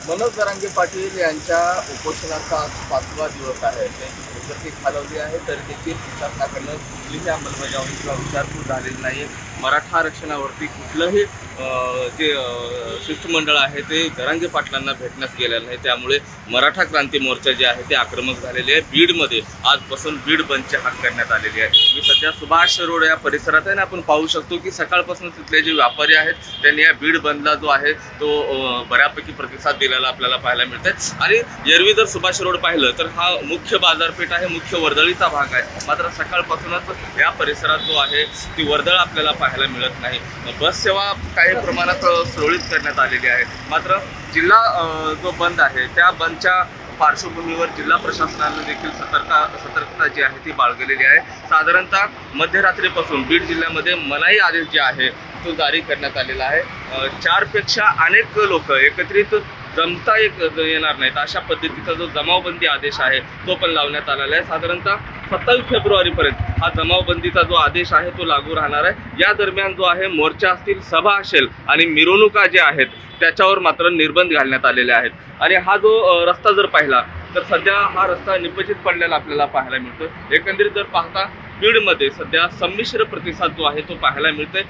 मनोज जरांगे पाटील यांच्या उपोषणाचा आज 5वा दिवस आहे. त्यांची प्रकृती खालावली आहे तरी देखील प्रशासनाकडून कुठलीही अंमलबजावणी किंवा विचारपूस झालेली नाही. मराठा आरक्षणावरती कुठलंही जे शिष्टमंडळ आहे ते जरांगे पाटलांना भेटण्यास गेलेलं नाही. त्यामुळे मराठा क्रांती मोर्चा जे आहे ते आक्रमक झालेले आहे. बीडमध्ये आजपासून बीड बंदची हाक करण्यात आलेली आहे. मी सध्या सुभाष रोड या परिसरात आहे ना, आपण पाहू शकतो की सकाळपासून तिथले जे व्यापारी आहेत त्यांनी या बीड बंदला जो आहे तो बऱ्यापैकी प्रतिसाद दिलेला आपल्याला पाहायला मिळतंय. आणि एरवी जर सुभाष रोड पाहिलं तर हा मुख्य बाजारपेठ आहे, मुख्य वर्दळीचा भाग आहे. मात्र सकाळपासूनच या परिसरात जो आहे ती वर्दळ आपल्याला पाहायला मिळत नाही. बस सेवा काही प्रमाणात सुरळीत करण्यात आलेली आहे. मात्र जिल्हा जो बंद आहे त्या बंदच्या पार्श्वभूमीवर जिल्हा प्रशासनाने देखील सतर्कता जी आहे ती बाळगलेली आहे. साधारणतः मध्यरात्रीपासून बीड जिल्ह्यामध्ये मनाई आदेश जे आहे तो जारी करण्यात आलेला आहे. 4 पेक्षा अनेक लोक एकत्रित जमता येणार नाहीत अशा पद्धतीचा जो जमावबंदी आदेश आहे तो पण लावण्यात आलेला आहे. साधारणतः 27 फेब्रुवारीपर्यंत हा जमावबंदीचा जो आदेश आहे तो लागू राहणार आहे. या दरम्यान जो आहे मोर्चा असतील, सभा असेल आणि मिरवणुका ज्या आहेत त्याच्यावर मात्र निर्बंध घालण्यात आलेले आहेत. आणि हा जो रस्ता जर पाहिला तर सध्या हा रस्ता निपचित पडलेला आपल्याला पाहायला मिळतो. एकंदरीत जर पाहता बीडमध्ये सध्या संमिश्र प्रतिसाद जो आहे तो पाहायला मिळतोय.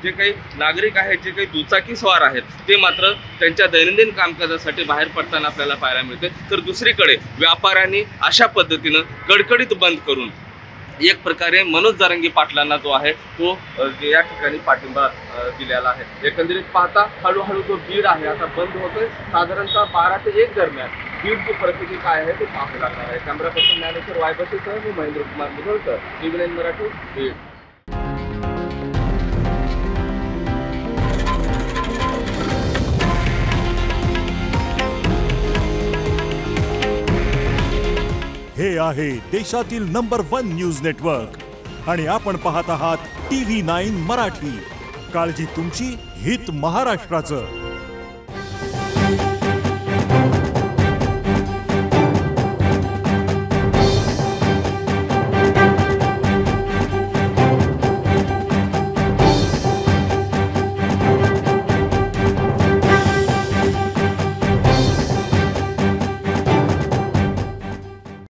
जे काही नागरिक आहेत, जे काही दुचाकी स्वार आहेत ते मात्र त्यांच्या दैनंदिन कामकाजासाठी बाहेर पडताना आपल्याला पाहायला मिळते. तर दुसरीकडे व्यापाऱ्यांनी अशा पद्धतीनं कडकडीत बंद करून एक प्रकारे मनोज जरांगे पाटलांना जो आहे तो या ठिकाणी पाठिंबा दिलेला आहे. एकंदरीत पाहता हळूहळू जो बीड आहे आता बंद होतोय. साधारणतः 12 ते 1 दरम्यान बीडची परिस्थिती काय आहे ते पाहावं लागणार आहे. कॅमेरा पर्सन ज्ञानेश्वर वायबशीसह मी महेंद्र कुमार मुधोळकर, टीव्ही9 मराठी, बीड. हे आहे देशातील नंबर 1 न्यूज नेटवर्क आणि आपण पाहत आहात टीव्ही 9 मराठी. काळजी तुमची, हित महाराष्ट्राचं.